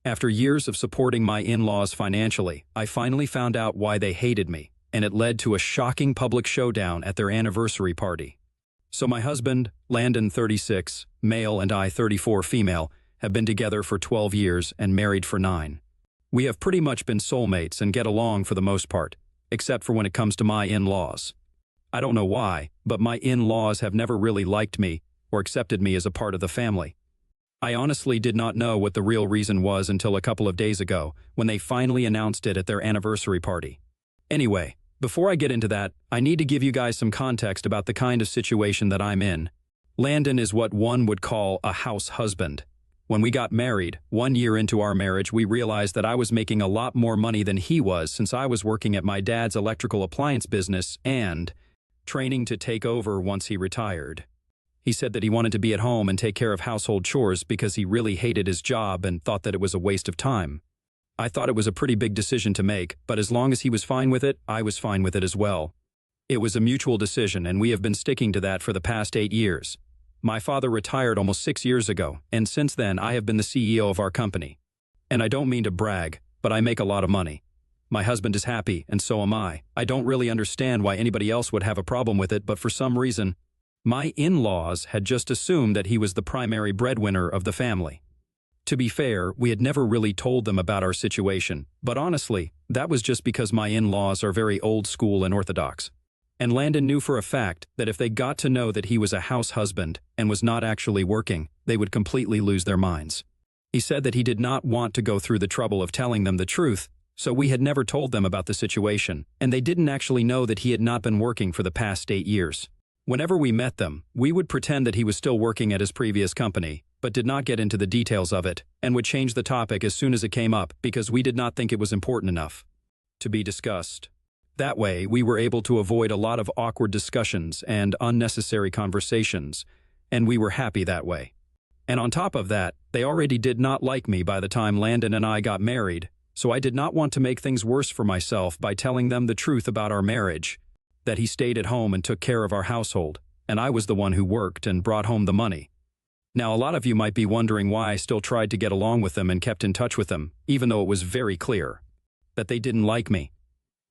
After years of supporting my in-laws financially, I finally found out why they hated me, and it led to a shocking public showdown at their anniversary party. So my husband, Landon 36, male, and I 34, female, have been together for 12 years and married for 9. We have pretty much been soulmates and get along for the most part, except for when it comes to my in-laws. I don't know why, but my in-laws have never really liked me or accepted me as a part of the family. I honestly did not know what the real reason was until a couple of days ago, when they finally announced it at their anniversary party. Anyway, before I get into that, I need to give you guys some context about the kind of situation that I'm in. Landon is what one would call a house husband. When we got married, 1 year into our marriage, we realized that I was making a lot more money than he was, since I was working at my dad's electrical appliance business and training to take over once he retired. He said that he wanted to be at home and take care of household chores because he really hated his job and thought that it was a waste of time. I thought it was a pretty big decision to make, but as long as he was fine with it, I was fine with it as well. It was a mutual decision, and we have been sticking to that for the past 8 years. My father retired almost 6 years ago, and since then I have been the CEO of our company. And I don't mean to brag, but I make a lot of money. My husband is happy, and so am I. I don't really understand why anybody else would have a problem with it, but for some reason, my in-laws had just assumed that he was the primary breadwinner of the family. To be fair, we had never really told them about our situation, but honestly, that was just because my in-laws are very old school and orthodox. And Landon knew for a fact that if they got to know that he was a house husband and was not actually working, they would completely lose their minds. He said that he did not want to go through the trouble of telling them the truth, so we had never told them about the situation, and they didn't actually know that he had not been working for the past 8 years. Whenever we met them, we would pretend that he was still working at his previous company, but did not get into the details of it, and would change the topic as soon as it came up because we did not think it was important enough to be discussed. That way, we were able to avoid a lot of awkward discussions and unnecessary conversations, and we were happy that way. And on top of that, they already did not like me by the time Landon and I got married, so I did not want to make things worse for myself by telling them the truth about our marriage, that he stayed at home and took care of our household, and I was the one who worked and brought home the money. Now, a lot of you might be wondering why I still tried to get along with them and kept in touch with them, even though it was very clear that they didn't like me.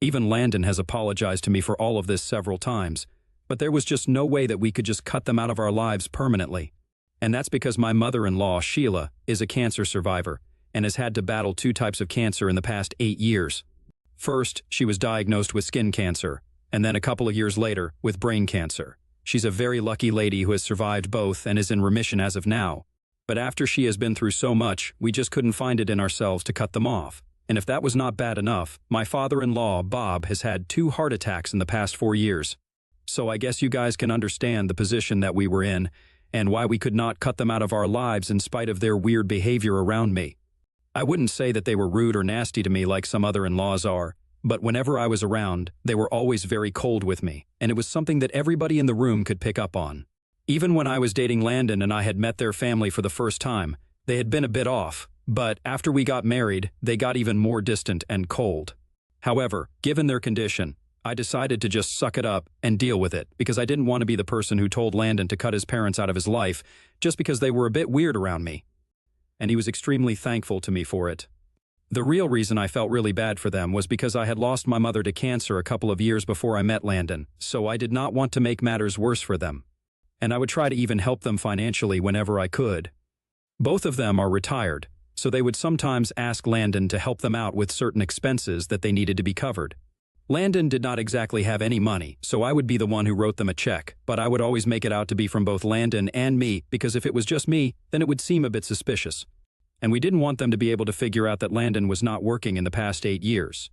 Even Landon has apologized to me for all of this several times, but there was just no way that we could just cut them out of our lives permanently. And that's because my mother-in-law, Sheila, is a cancer survivor and has had to battle 2 types of cancer in the past 8 years. First, she was diagnosed with skin cancer, and then a couple of years later with brain cancer. She's a very lucky lady who has survived both and is in remission as of now. But after she has been through so much, we just couldn't find it in ourselves to cut them off. And if that was not bad enough, my father-in-law, Bob, has had 2 heart attacks in the past 4 years. So I guess you guys can understand the position that we were in and why we could not cut them out of our lives in spite of their weird behavior around me. I wouldn't say that they were rude or nasty to me like some other in-laws are, but whenever I was around, they were always very cold with me, and it was something that everybody in the room could pick up on. Even when I was dating Landon and I had met their family for the first time, they had been a bit off, but after we got married, they got even more distant and cold. However, given their condition, I decided to just suck it up and deal with it because I didn't want to be the person who told Landon to cut his parents out of his life just because they were a bit weird around me. And he was extremely thankful to me for it. The real reason I felt really bad for them was because I had lost my mother to cancer a couple of years before I met Landon, so I did not want to make matters worse for them. And I would try to even help them financially whenever I could. Both of them are retired, so they would sometimes ask Landon to help them out with certain expenses that they needed to be covered. Landon did not exactly have any money, so I would be the one who wrote them a check, but I would always make it out to be from both Landon and me because if it was just me, then it would seem a bit suspicious. And we didn't want them to be able to figure out that Landon was not working in the past 8 years.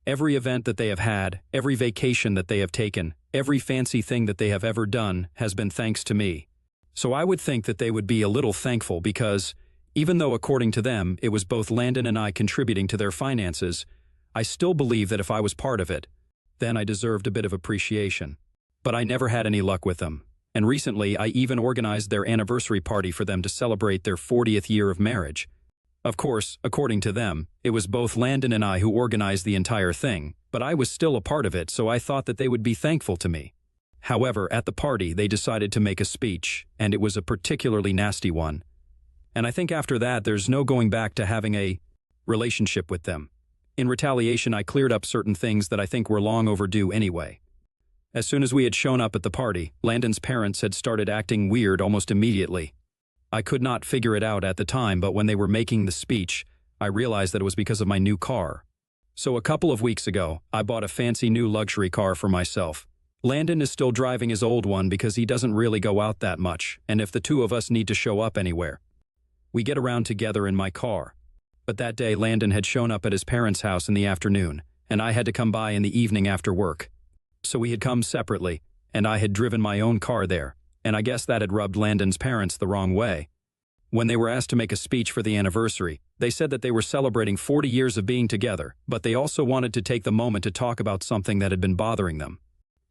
Every event that they have had, every vacation that they have taken, every fancy thing that they have ever done has been thanks to me. So I would think that they would be a little thankful because, even though according to them it was both Landon and I contributing to their finances, I still believe that if I was part of it, then I deserved a bit of appreciation. But I never had any luck with them. And recently, I even organized their anniversary party for them to celebrate their 40th year of marriage. Of course, according to them, it was both Landon and I who organized the entire thing, but I was still a part of it, so I thought that they would be thankful to me. However, at the party, they decided to make a speech, and it was a particularly nasty one. And I think after that, there's no going back to having a relationship with them. In retaliation, I cleared up certain things that I think were long overdue anyway. As soon as we had shown up at the party, Landon's parents had started acting weird almost immediately. I could not figure it out at the time, but when they were making the speech, I realized that it was because of my new car. So a couple of weeks ago, I bought a fancy new luxury car for myself. Landon is still driving his old one because he doesn't really go out that much, and if the two of us need to show up anywhere, we get around together in my car. But that day, Landon had shown up at his parents' house in the afternoon, and I had to come by in the evening after work. So we had come separately, and I had driven my own car there, and I guess that had rubbed Landon's parents the wrong way. When they were asked to make a speech for the anniversary, they said that they were celebrating 40 years of being together, but they also wanted to take the moment to talk about something that had been bothering them.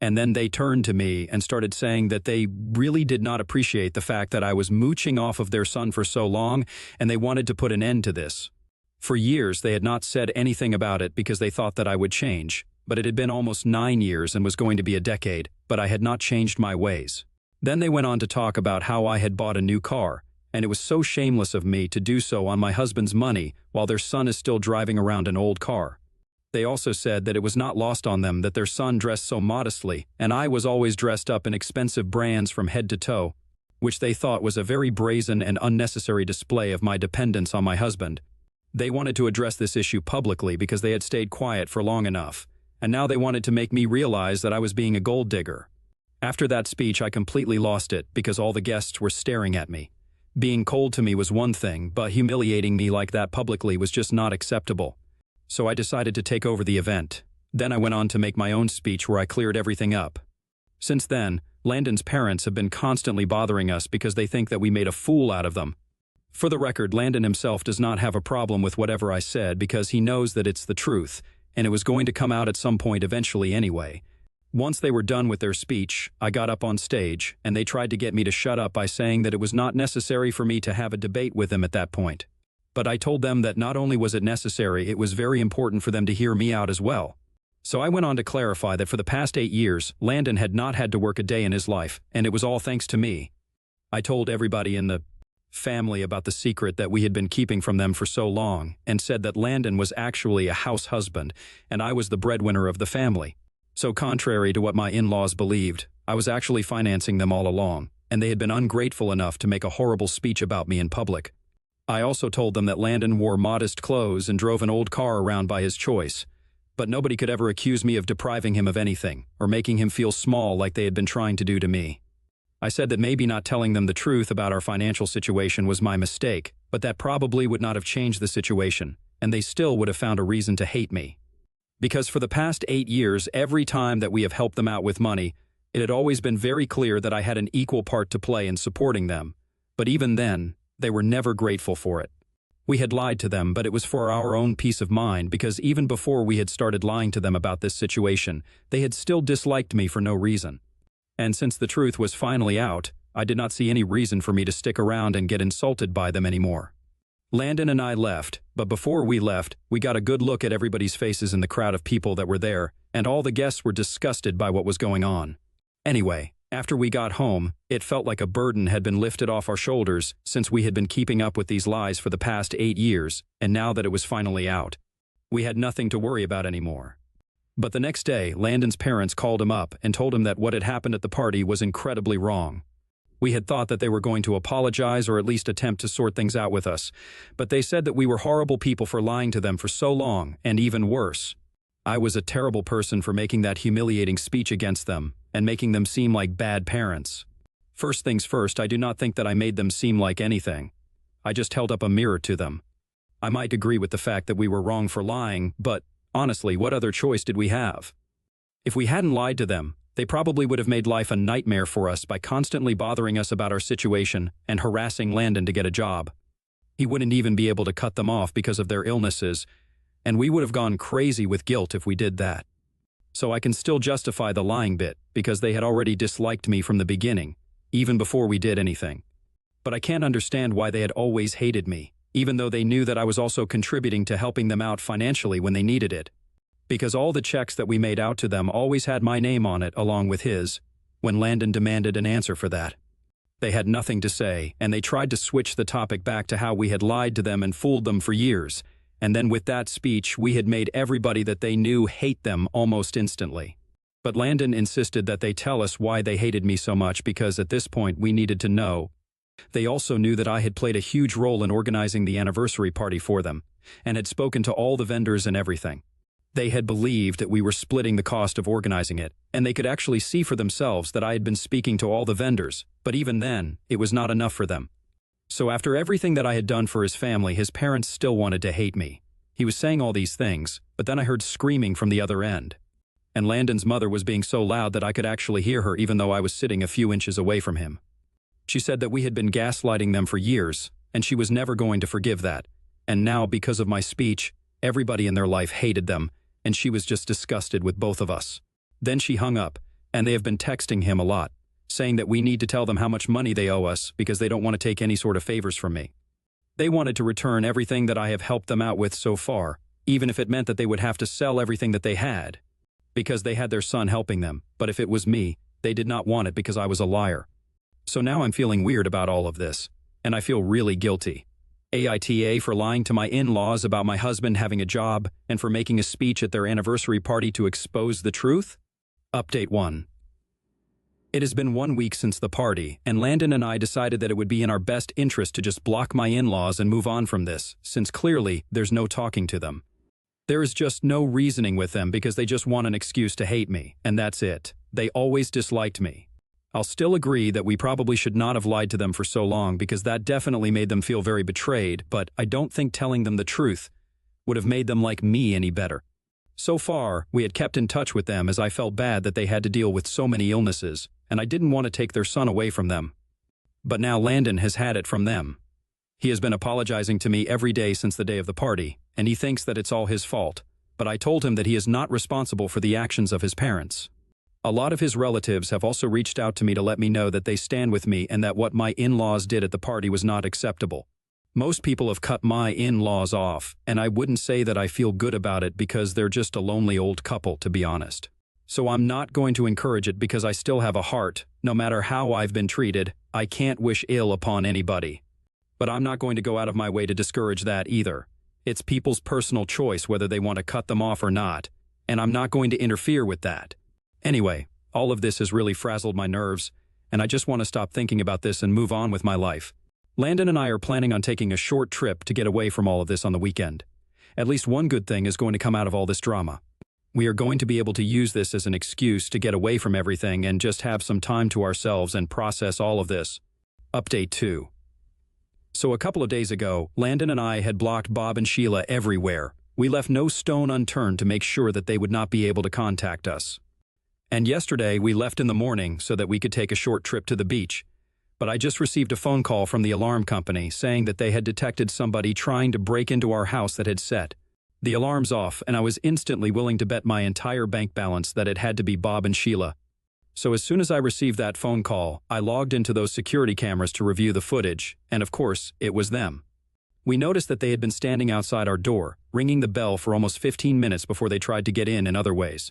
And then they turned to me and started saying that they really did not appreciate the fact that I was mooching off of their son for so long, and they wanted to put an end to this. For years, they had not said anything about it because they thought that I would change, but it had been almost 9 years and was going to be a decade, but I had not changed my ways. Then they went on to talk about how I had bought a new car, and it was so shameless of me to do so on my husband's money while their son is still driving around an old car. They also said that it was not lost on them that their son dressed so modestly, and I was always dressed up in expensive brands from head to toe, which they thought was a very brazen and unnecessary display of my dependence on my husband. They wanted to address this issue publicly because they had stayed quiet for long enough, and now they wanted to make me realize that I was being a gold digger. After that speech, I completely lost it because all the guests were staring at me. Being cold to me was one thing, but humiliating me like that publicly was just not acceptable. So I decided to take over the event. Then I went on to make my own speech where I cleared everything up. Since then, Landon's parents have been constantly bothering us because they think that we made a fool out of them. For the record, Landon himself does not have a problem with whatever I said because he knows that it's the truth, and it was going to come out at some point eventually anyway. Once they were done with their speech, I got up on stage, and they tried to get me to shut up by saying that it was not necessary for me to have a debate with them at that point. But I told them that not only was it necessary, it was very important for them to hear me out as well. So I went on to clarify that for the past 8 years, Landon had not had to work a day in his life, and it was all thanks to me. I told everybody in the family about the secret that we had been keeping from them for so long, and said that Landon was actually a house husband, and I was the breadwinner of the family. So contrary to what my in-laws believed, I was actually financing them all along, and they had been ungrateful enough to make a horrible speech about me in public. I also told them that Landon wore modest clothes and drove an old car around by his choice, but nobody could ever accuse me of depriving him of anything, or making him feel small like they had been trying to do to me. I said that maybe not telling them the truth about our financial situation was my mistake, but that probably would not have changed the situation, and they still would have found a reason to hate me. Because for the past 8 years, every time that we have helped them out with money, it had always been very clear that I had an equal part to play in supporting them, but even then, they were never grateful for it. We had lied to them, but it was for our own peace of mind because even before we had started lying to them about this situation, they had still disliked me for no reason. And since the truth was finally out, I did not see any reason for me to stick around and get insulted by them anymore. Landon and I left, but before we left, we got a good look at everybody's faces in the crowd of people that were there, and all the guests were disgusted by what was going on. Anyway, after we got home, it felt like a burden had been lifted off our shoulders since we had been keeping up with these lies for the past 8 years, and now that it was finally out, we had nothing to worry about anymore. But the next day, Landon's parents called him up and told him that what had happened at the party was incredibly wrong. We had thought that they were going to apologize or at least attempt to sort things out with us, but they said that we were horrible people for lying to them for so long, and even worse, I was a terrible person for making that humiliating speech against them and making them seem like bad parents. First things first, I do not think that I made them seem like anything. I just held up a mirror to them. I might agree with the fact that we were wrong for lying, but honestly, what other choice did we have? If we hadn't lied to them, they probably would have made life a nightmare for us by constantly bothering us about our situation and harassing Landon to get a job. He wouldn't even be able to cut them off because of their illnesses, and we would have gone crazy with guilt if we did that. So I can still justify the lying bit because they had already disliked me from the beginning, even before we did anything. But I can't understand why they had always hated me, even though they knew that I was also contributing to helping them out financially when they needed it. Because all the checks that we made out to them always had my name on it along with his, when Landon demanded an answer for that. They had nothing to say, and they tried to switch the topic back to how we had lied to them and fooled them for years. And then with that speech, we had made everybody that they knew hate them almost instantly. But Landon insisted that they tell us why they hated me so much because at this point we needed to know. They also knew that I had played a huge role in organizing the anniversary party for them, and had spoken to all the vendors and everything. They had believed that we were splitting the cost of organizing it, and they could actually see for themselves that I had been speaking to all the vendors, but even then, it was not enough for them. So after everything that I had done for his family, his parents still wanted to hate me. He was saying all these things, but then I heard screaming from the other end. And Landon's mother was being so loud that I could actually hear her even though I was sitting a few inches away from him. She said that we had been gaslighting them for years, and she was never going to forgive that. And now, because of my speech, everybody in their life hated them, and she was just disgusted with both of us. Then she hung up, and they have been texting him a lot, saying that we need to tell them how much money they owe us because they don't want to take any sort of favors from me. They wanted to return everything that I have helped them out with so far, even if it meant that they would have to sell everything that they had, because they had their son helping them, but if it was me, they did not want it because I was a liar. So now I'm feeling weird about all of this, and I feel really guilty. AITA for lying to my in-laws about my husband having a job and for making a speech at their anniversary party to expose the truth? Update 1. It has been 1 week since the party, and Landon and I decided that it would be in our best interest to just block my in-laws and move on from this, since clearly there's no talking to them. There is just no reasoning with them because they just want an excuse to hate me, and that's it. They always disliked me. I'll still agree that we probably should not have lied to them for so long because that definitely made them feel very betrayed, but I don't think telling them the truth would have made them like me any better. So far, we had kept in touch with them as I felt bad that they had to deal with so many illnesses, and I didn't want to take their son away from them. But now Landon has had it from them. He has been apologizing to me every day since the day of the party, and he thinks that it's all his fault, but I told him that he is not responsible for the actions of his parents. A lot of his relatives have also reached out to me to let me know that they stand with me and that what my in-laws did at the party was not acceptable. Most people have cut my in-laws off, and I wouldn't say that I feel good about it because they're just a lonely old couple, to be honest. So I'm not going to encourage it because I still have a heart. No matter how I've been treated, I can't wish ill upon anybody. But I'm not going to go out of my way to discourage that either. It's people's personal choice whether they want to cut them off or not, and I'm not going to interfere with that. Anyway, all of this has really frazzled my nerves, and I just want to stop thinking about this and move on with my life. Landon and I are planning on taking a short trip to get away from all of this on the weekend. At least one good thing is going to come out of all this drama. We are going to be able to use this as an excuse to get away from everything and just have some time to ourselves and process all of this. Update 2. So a couple of days ago, Landon and I had blocked Bob and Sheila everywhere. We left no stone unturned to make sure that they would not be able to contact us. And yesterday, we left in the morning so that we could take a short trip to the beach. But I just received a phone call from the alarm company saying that they had detected somebody trying to break into our house that had set. The alarm's off, and I was instantly willing to bet my entire bank balance that it had to be Bob and Sheila. So as soon as I received that phone call, I logged into those security cameras to review the footage, and of course, it was them. We noticed that they had been standing outside our door, ringing the bell for almost 15 minutes before they tried to get in other ways.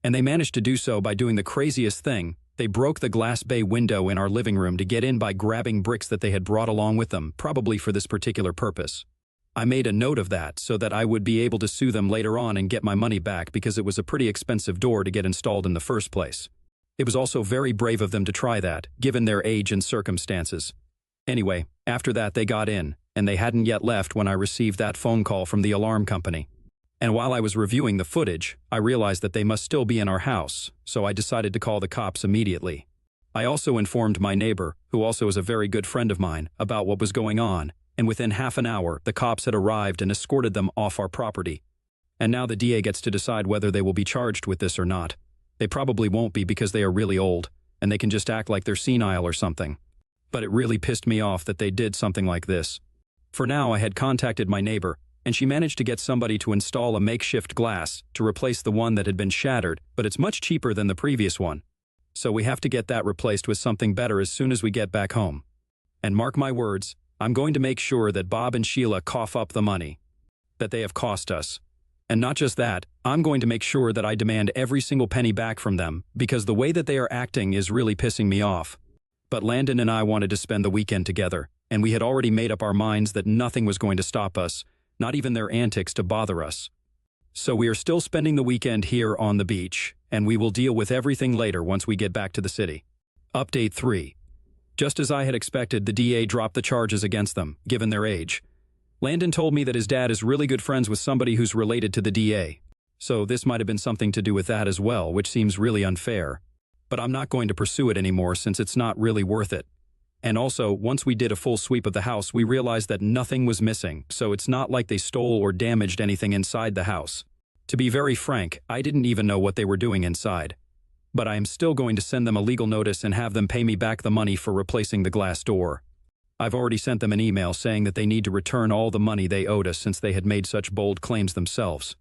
And they managed to do so by doing the craziest thing. They broke the glass bay window in our living room to get in by grabbing bricks that they had brought along with them, probably for this particular purpose. I made a note of that so that I would be able to sue them later on and get my money back because it was a pretty expensive door to get installed in the first place. It was also very brave of them to try that, given their age and circumstances. Anyway, after that they got in, and they hadn't yet left when I received that phone call from the alarm company. And while I was reviewing the footage, I realized that they must still be in our house, so I decided to call the cops immediately. I also informed my neighbor, who also is a very good friend of mine, about what was going on, and within half an hour, the cops had arrived and escorted them off our property. And now the DA gets to decide whether they will be charged with this or not. They probably won't be because they are really old, and they can just act like they're senile or something. But it really pissed me off that they did something like this. For now, I had contacted my neighbor, and she managed to get somebody to install a makeshift glass to replace the one that had been shattered, but it's much cheaper than the previous one. So we have to get that replaced with something better as soon as we get back home. And mark my words, I'm going to make sure that Bob and Sheila cough up the money that they have cost us. And not just that, I'm going to make sure that I demand every single penny back from them because the way that they are acting is really pissing me off. But Landon and I wanted to spend the weekend together, and we had already made up our minds that nothing was going to stop us, not even their antics to bother us. So we are still spending the weekend here on the beach, and we will deal with everything later once we get back to the city. Update 3. Just as I had expected, the DA dropped the charges against them, given their age. Landon told me that his dad is really good friends with somebody who's related to the DA. So this might have been something to do with that as well, which seems really unfair. But I'm not going to pursue it anymore since it's not really worth it. And also, once we did a full sweep of the house, we realized that nothing was missing, so it's not like they stole or damaged anything inside the house. To be very frank, I didn't even know what they were doing inside. But I am still going to send them a legal notice and have them pay me back the money for replacing the glass door. I've already sent them an email saying that they need to return all the money they owed us since they had made such bold claims themselves.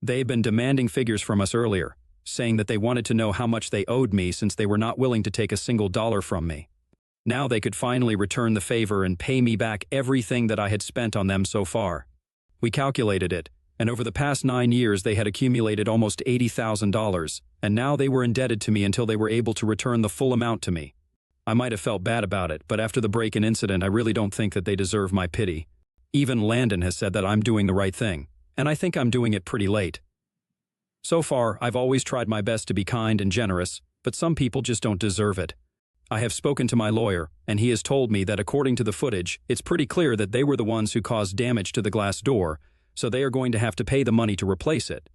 They've been demanding figures from us earlier, saying that they wanted to know how much they owed me since they were not willing to take a single dollar from me. Now they could finally return the favor and pay me back everything that I had spent on them so far. We calculated it, and over the past 9 years they had accumulated almost $80,000, and now they were indebted to me until they were able to return the full amount to me. I might have felt bad about it, but after the break-in incident I really don't think that they deserve my pity. Even Landon has said that I'm doing the right thing, and I think I'm doing it pretty late. So far, I've always tried my best to be kind and generous, but some people just don't deserve it. I have spoken to my lawyer, and he has told me that according to the footage, it's pretty clear that they were the ones who caused damage to the glass door, so they are going to have to pay the money to replace it.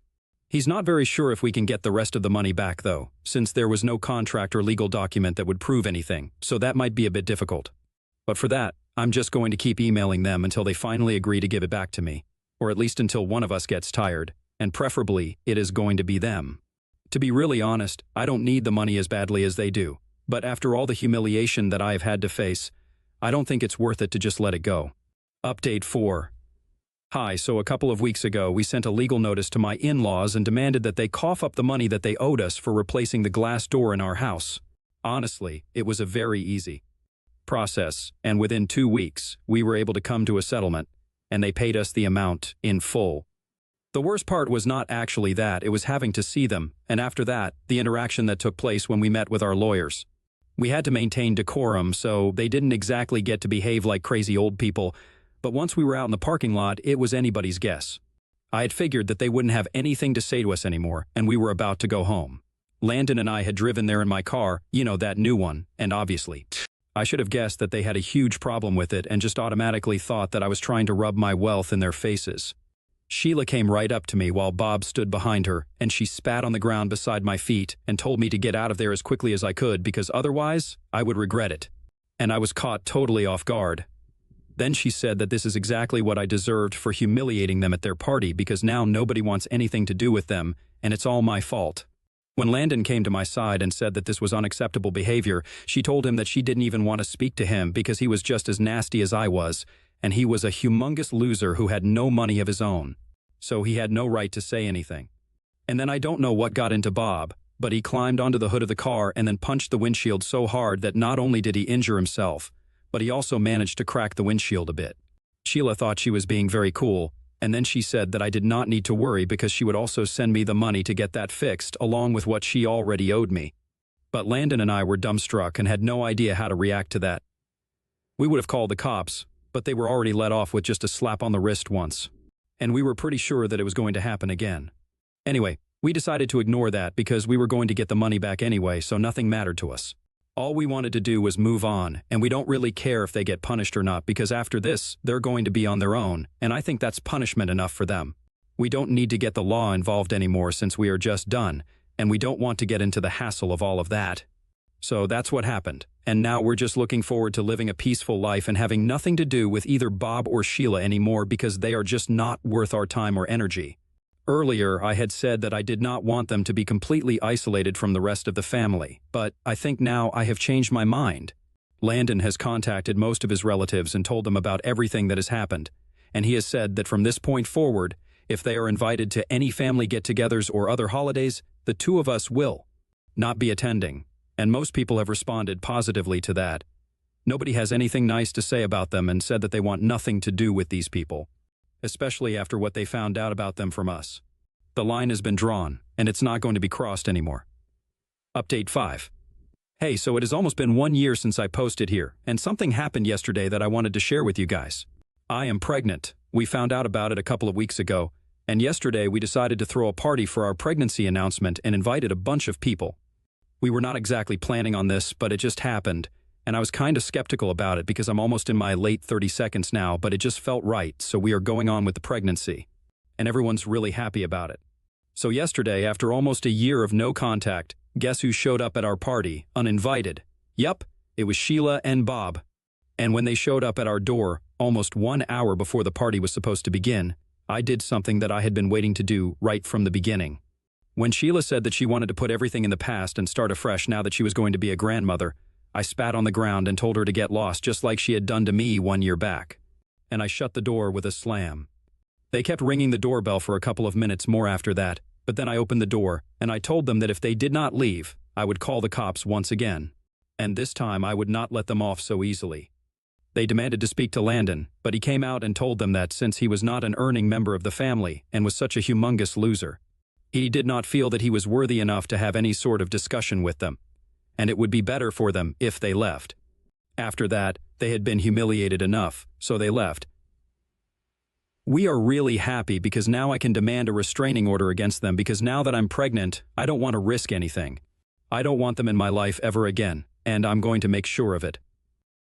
He's not very sure if we can get the rest of the money back, though, since there was no contract or legal document that would prove anything, so that might be a bit difficult. But for that, I'm just going to keep emailing them until they finally agree to give it back to me, or at least until one of us gets tired, and preferably, it is going to be them. To be really honest, I don't need the money as badly as they do. But after all the humiliation that I have had to face, I don't think it's worth it to just let it go. Update 4. Hi, so a couple of weeks ago we sent a legal notice to my in-laws and demanded that they cough up the money that they owed us for replacing the glass door in our house. Honestly, it was a very easy process, and within 2 weeks, we were able to come to a settlement, and they paid us the amount in full. The worst part was not actually that, it was having to see them, and after that, the interaction that took place when we met with our lawyers. We had to maintain decorum, so they didn't exactly get to behave like crazy old people, but once we were out in the parking lot, it was anybody's guess. I had figured that they wouldn't have anything to say to us anymore, and we were about to go home. Landon and I had driven there in my car, you know, that new one, and obviously, I should have guessed that they had a huge problem with it and just automatically thought that I was trying to rub my wealth in their faces. Sheila came right up to me while Bob stood behind her, and she spat on the ground beside my feet and told me to get out of there as quickly as I could because otherwise, I would regret it. And I was caught totally off guard. Then she said that this is exactly what I deserved for humiliating them at their party because now nobody wants anything to do with them, and it's all my fault. When Landon came to my side and said that this was unacceptable behavior, she told him that she didn't even want to speak to him because he was just as nasty as I was, and he was a humongous loser who had no money of his own. So he had no right to say anything. And then I don't know what got into Bob, but he climbed onto the hood of the car and then punched the windshield so hard that not only did he injure himself, but he also managed to crack the windshield a bit. Sheila thought she was being very cool, and then she said that I did not need to worry because she would also send me the money to get that fixed along with what she already owed me. But Landon and I were dumbstruck and had no idea how to react to that. We would have called the cops, but they were already let off with just a slap on the wrist once. And we were pretty sure that it was going to happen again. Anyway, we decided to ignore that because we were going to get the money back anyway, so nothing mattered to us. All we wanted to do was move on, and we don't really care if they get punished or not because after this, they're going to be on their own, and I think that's punishment enough for them. We don't need to get the law involved anymore since we are just done, and we don't want to get into the hassle of all of that. So that's what happened, and now we're just looking forward to living a peaceful life and having nothing to do with either Bob or Sheila anymore because they are just not worth our time or energy. Earlier, I had said that I did not want them to be completely isolated from the rest of the family, but I think now I have changed my mind. Landon has contacted most of his relatives and told them about everything that has happened, and he has said that from this point forward, if they are invited to any family get-togethers or other holidays, the two of us will not be attending, and most people have responded positively to that. Nobody has anything nice to say about them and said that they want nothing to do with these people, especially after what they found out about them from us. The line has been drawn, and it's not going to be crossed anymore. Update 5. Hey, so it has almost been 1 year since I posted here, and something happened yesterday that I wanted to share with you guys. I am pregnant. We found out about it a couple of weeks ago, and yesterday we decided to throw a party for our pregnancy announcement and invited a bunch of people. We were not exactly planning on this, but it just happened, and I was kind of skeptical about it because I'm almost in my late 30s now, but it just felt right, so we are going on with the pregnancy. And everyone's really happy about it. So yesterday, after almost a year of no contact, guess who showed up at our party, uninvited? Yup, it was Sheila and Bob. And when they showed up at our door, almost 1 hour before the party was supposed to begin, I did something that I had been waiting to do right from the beginning. When Sheila said that she wanted to put everything in the past and start afresh now that she was going to be a grandmother, I spat on the ground and told her to get lost just like she had done to me 1 year back. And I shut the door with a slam. They kept ringing the doorbell for a couple of minutes more after that, but then I opened the door, and I told them that if they did not leave, I would call the cops once again. And this time I would not let them off so easily. They demanded to speak to Landon, but he came out and told them that since he was not an earning member of the family and was such a humongous loser, he did not feel that he was worthy enough to have any sort of discussion with them, and it would be better for them if they left. After that, they had been humiliated enough, so they left. We are really happy because now I can demand a restraining order against them because now that I'm pregnant, I don't want to risk anything. I don't want them in my life ever again, and I'm going to make sure of it.